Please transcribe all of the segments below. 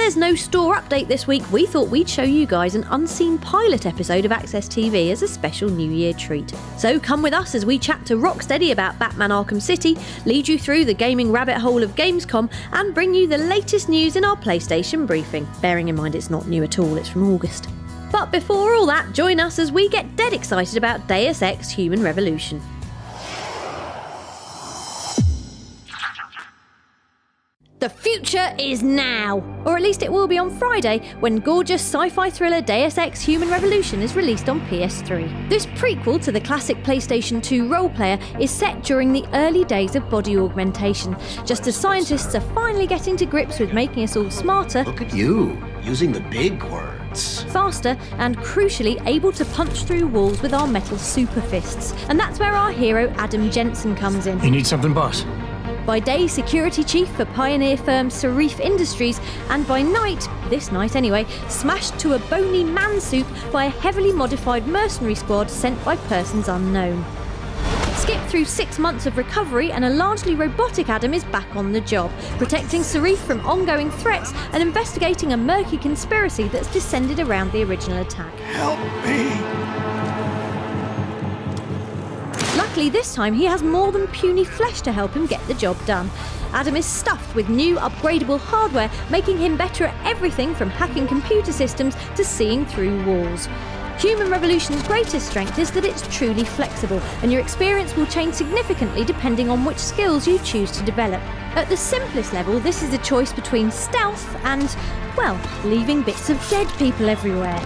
there's no store update this week, we thought we'd show you guys an unseen pilot episode of Access TV as a special New Year treat. So come with us as we chat to Rocksteady about Batman Arkham City, lead you through the gaming rabbit hole of Gamescom, and bring you the latest news in our PlayStation briefing. Bearing in mind it's not new at all, it's from August. But before all that, join us as we get dead excited about Deus Ex Human Revolution. The future is now! Or at least it will be on Friday, when gorgeous sci-fi thriller Deus Ex Human Revolution is released on PS3. This prequel to the classic PlayStation 2 role player is set during the early days of body augmentation, just as scientists are finally getting to grips with making us all smarter. Look at you, using the big words. Faster, and crucially able to punch through walls with our metal super fists. And that's where our hero Adam Jensen comes in. You need something, boss? By day, security chief for pioneer firm Sarif Industries, and by night, this night anyway, smashed to a bony man soup by a heavily modified mercenary squad sent by persons unknown. Skip through 6 months of recovery and a largely robotic Adam is back on the job, protecting Sarif from ongoing threats and investigating a murky conspiracy that's descended around the original attack. Help me! Luckily this time he has more than puny flesh to help him get the job done. Adam is stuffed with new upgradable hardware, making him better at everything from hacking computer systems to seeing through walls. Human Revolution's greatest strength is that it's truly flexible, and your experience will change significantly depending on which skills you choose to develop. At the simplest level, this is a choice between stealth and, well, leaving bits of dead people everywhere.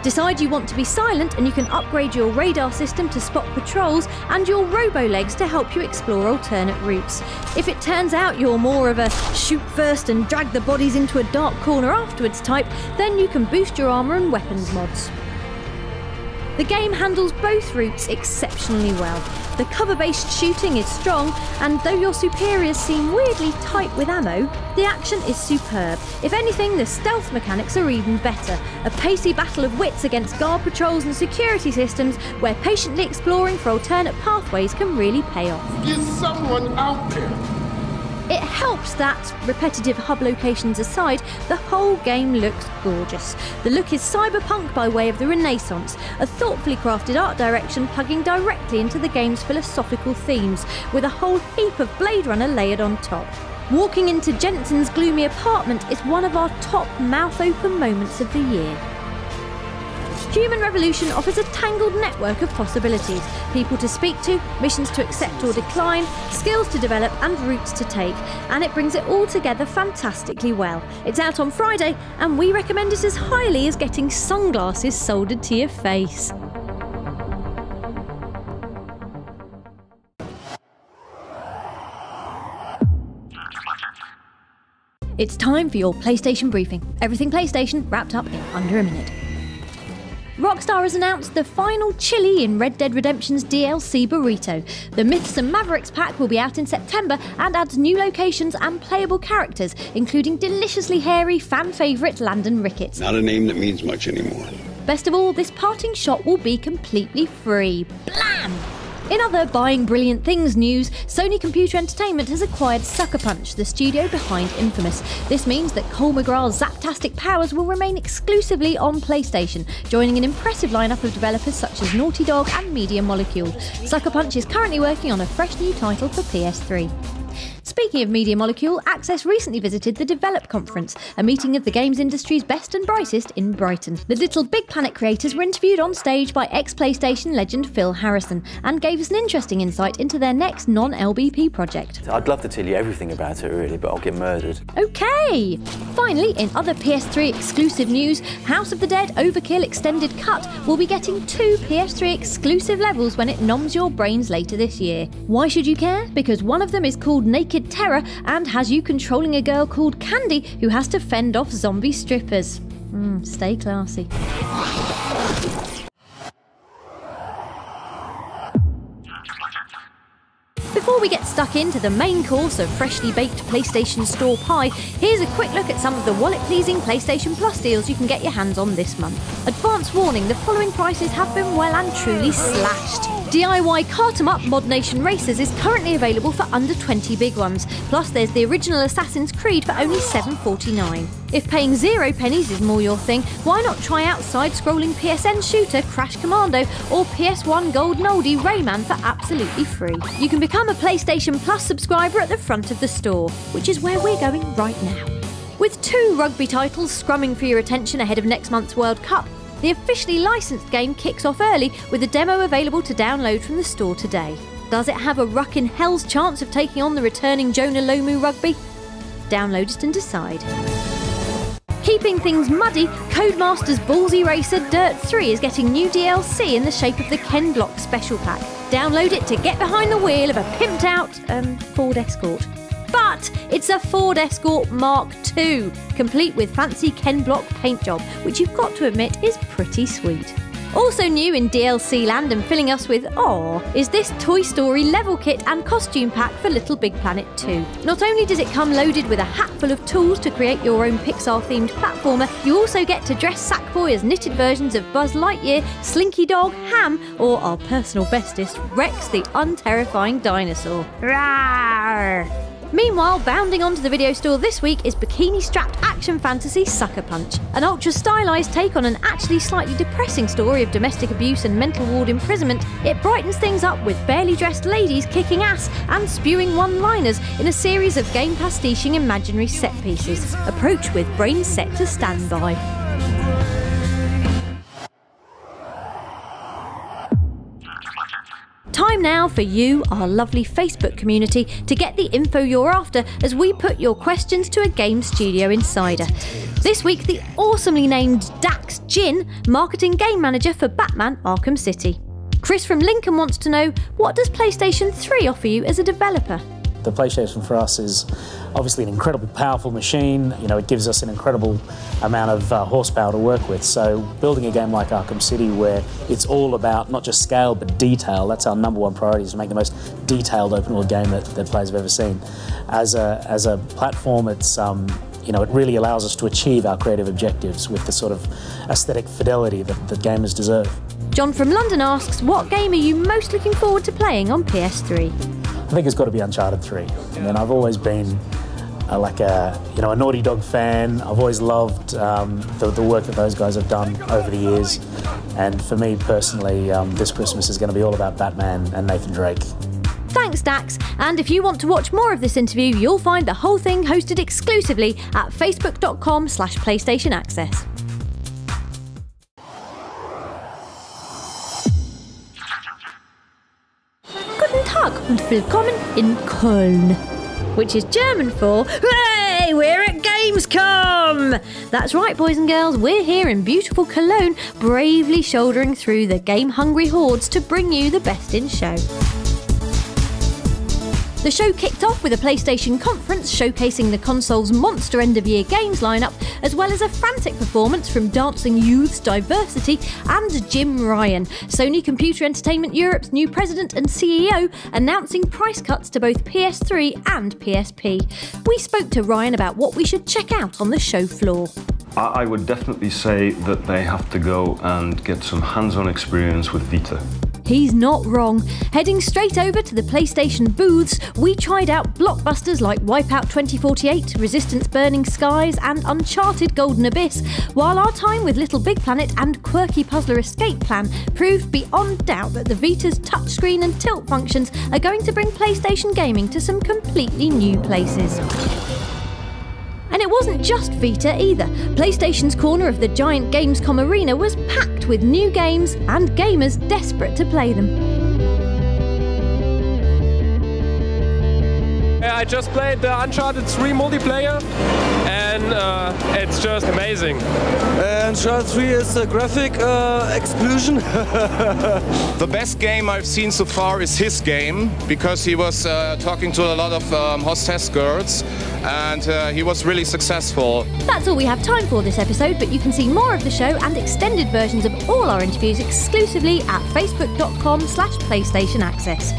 Decide you want to be silent and you can upgrade your radar system to spot patrols and your robo-legs to help you explore alternate routes. If it turns out you're more of a shoot first and drag the bodies into a dark corner afterwards type, then you can boost your armour and weapons mods. The game handles both routes exceptionally well. The cover-based shooting is strong, and though your superiors seem weirdly tight with ammo, the action is superb. If anything, the stealth mechanics are even better. A pacey battle of wits against guard patrols and security systems, where patiently exploring for alternate pathways can really pay off. Is someone out there? It helps that, repetitive hub locations aside, the whole game looks gorgeous. The look is cyberpunk by way of the Renaissance, a thoughtfully crafted art direction plugging directly into the game's philosophical themes, with a whole heap of Blade Runner layered on top. Walking into Jensen's gloomy apartment is one of our top mouth-open moments of the year. Human Revolution offers a tangled network of possibilities, people to speak to, missions to accept or decline, skills to develop and routes to take, and it brings it all together fantastically well. It's out on Friday, and we recommend it as highly as getting sunglasses soldered to your face. It's time for your PlayStation briefing. Everything PlayStation wrapped up in under a minute. Rockstar has announced the final chili in Red Dead Redemption's DLC Burrito. The Myths and Mavericks pack will be out in September and adds new locations and playable characters, including deliciously hairy fan favourite Landon Ricketts. Not a name that means much anymore. Best of all, this parting shot will be completely free. Blam! In other buying brilliant things news, Sony Computer Entertainment has acquired Sucker Punch, the studio behind Infamous. This means that Cole McGrath's Zaptastic powers will remain exclusively on PlayStation, joining an impressive lineup of developers such as Naughty Dog and Media Molecule. Sucker Punch is currently working on a fresh new title for PS3. Speaking of Media Molecule, Access recently visited the Develop Conference, a meeting of the games industry's best and brightest in Brighton. The Little Big Planet creators were interviewed on stage by ex-PlayStation legend Phil Harrison, and gave us an interesting insight into their next non-LBP project. I'd love to tell you everything about it really, but I'll get murdered. Okay! Finally, in other PS3 exclusive news, House of the Dead Overkill Extended Cut will be getting 2 PS3 exclusive levels when it noms your brains later this year. Why should you care? Because one of them is called Naked Terror and has you controlling a girl called Candy who has to fend off zombie strippers. Stay classy. Before we get stuck into the main course of freshly baked PlayStation Store pie, here's a quick look at some of the wallet-pleasing PlayStation Plus deals you can get your hands on this month. Advance warning, the following prices have been well and truly slashed. DIY Cart-em-up Mod Nation Racers is currently available for under 20 big ones, plus there's the original Assassin's Creed for only $7.49. If paying 0 pennies is more your thing, why not try out side-scrolling PSN shooter Crash Commando or PS1 Golden Oldie Rayman for absolutely free. You can become a PlayStation Plus subscriber at the front of the store, which is where we're going right now. With 2 rugby titles scrumming for your attention ahead of next month's World Cup, the officially licensed game kicks off early with a demo available to download from the store today. Does it have a ruck in hell's chance of taking on the returning Jonah Lomu rugby? Download it and decide. Keeping things muddy, Codemasters Ballsy Racer Dirt 3 is getting new DLC in the shape of the Ken Block Special Pack. Download it to get behind the wheel of a pimped out Ford Escort. But it's a Ford Escort Mark II, complete with fancy Ken Block paint job, which you've got to admit is pretty sweet. Also new in DLC land and filling us with awe is this Toy Story level kit and costume pack for Little Big Planet 2. Not only does it come loaded with a hat full of tools to create your own Pixar-themed platformer, you also get to dress Sackboy as knitted versions of Buzz Lightyear, Slinky Dog, Ham, or our personal bestest, Rex the unterrifying dinosaur. Rawr! Meanwhile, bounding onto the video store this week is bikini-strapped action fantasy Sucker Punch, an ultra-stylised take on an actually slightly depressing story of domestic abuse and mental ward imprisonment. It brightens things up with barely dressed ladies kicking ass and spewing one-liners in a series of game pastiching imaginary set pieces. Approach with brains set to standby. Time now for you, our lovely Facebook community, to get the info you're after as we put your questions to a game studio insider. This week, the awesomely named Dax Jin, marketing game manager for Batman Arkham City. Chris from Lincoln wants to know, what does PlayStation 3 offer you as a developer? The PlayStation for us is obviously an incredibly powerful machine. You know, it gives us an incredible amount of horsepower to work with. So building a game like Arkham City, where it's all about not just scale but detail, that's our #1 priority, is to make the most detailed open world game that players have ever seen. As a platform, it's you know, it really allows us to achieve our creative objectives with the sort of aesthetic fidelity that gamers deserve. John from London asks, what game are you most looking forward to playing on PS3? I think it's got to be Uncharted 3. I mean, I've always been a Naughty Dog fan. I've always loved the work that those guys have done over the years. And for me personally, this Christmas is going to be all about Batman and Nathan Drake. Thanks, Dax. And if you want to watch more of this interview, you'll find the whole thing hosted exclusively at facebook.com/PlayStation Access. Guten Tag und willkommen in Köln, which is German for, hey, we're at Gamescom! That's right, boys and girls, we're here in beautiful Cologne, bravely shouldering through the game-hungry hordes to bring you the best in show. The show kicked off with a PlayStation conference showcasing the console's monster end-of-year games lineup, as well as a frantic performance from Dancing Youth's Diversity and Jim Ryan, Sony Computer Entertainment Europe's new president and CEO, announcing price cuts to both PS3 and PSP. We spoke to Ryan about what we should check out on the show floor. I would definitely say that they have to go and get some hands-on experience with Vita. He's not wrong. Heading straight over to the PlayStation booths, we tried out blockbusters like Wipeout 2048, Resistance Burning Skies and Uncharted Golden Abyss, while our time with Little Big Planet and quirky puzzler Escape Plan proved beyond doubt that the Vita's touchscreen and tilt functions are going to bring PlayStation gaming to some completely new places. And it wasn't just Vita either. PlayStation's corner of the giant Gamescom arena was packed with new games and gamers desperate to play them. I just played the Uncharted 3 multiplayer and it's just amazing. Uncharted 3 is a graphic explosion. The best game I've seen so far is his game, because he was talking to a lot of hostess girls and he was really successful. That's all we have time for this episode, but you can see more of the show and extended versions of all our interviews exclusively at facebook.com/PlayStation Access.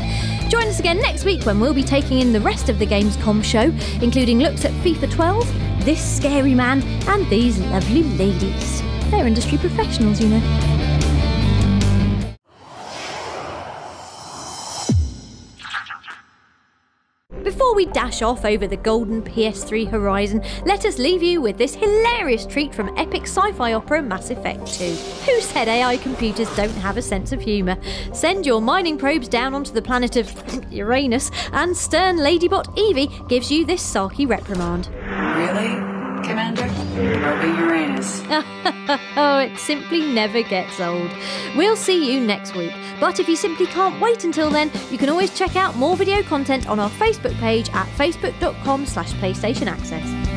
Join us again next week when we'll be taking in the rest of the Gamescom show, including looks at FIFA 12, this scary man, and these lovely ladies. They're industry professionals, you know. before we dash off over the golden PS3 horizon, let us leave you with this hilarious treat from epic sci-fi opera Mass Effect 2. Who said AI computers don't have a sense of humour? Send your mining probes down onto the planet of Uranus, and stern Ladybot Evie gives you this sarky reprimand. Really, Commander? Are we Uranus? Oh, it simply never gets old. We'll see you next week, but if you simply can't wait until then, you can always check out more video content on our Facebook page at facebook.com/PlayStation Access.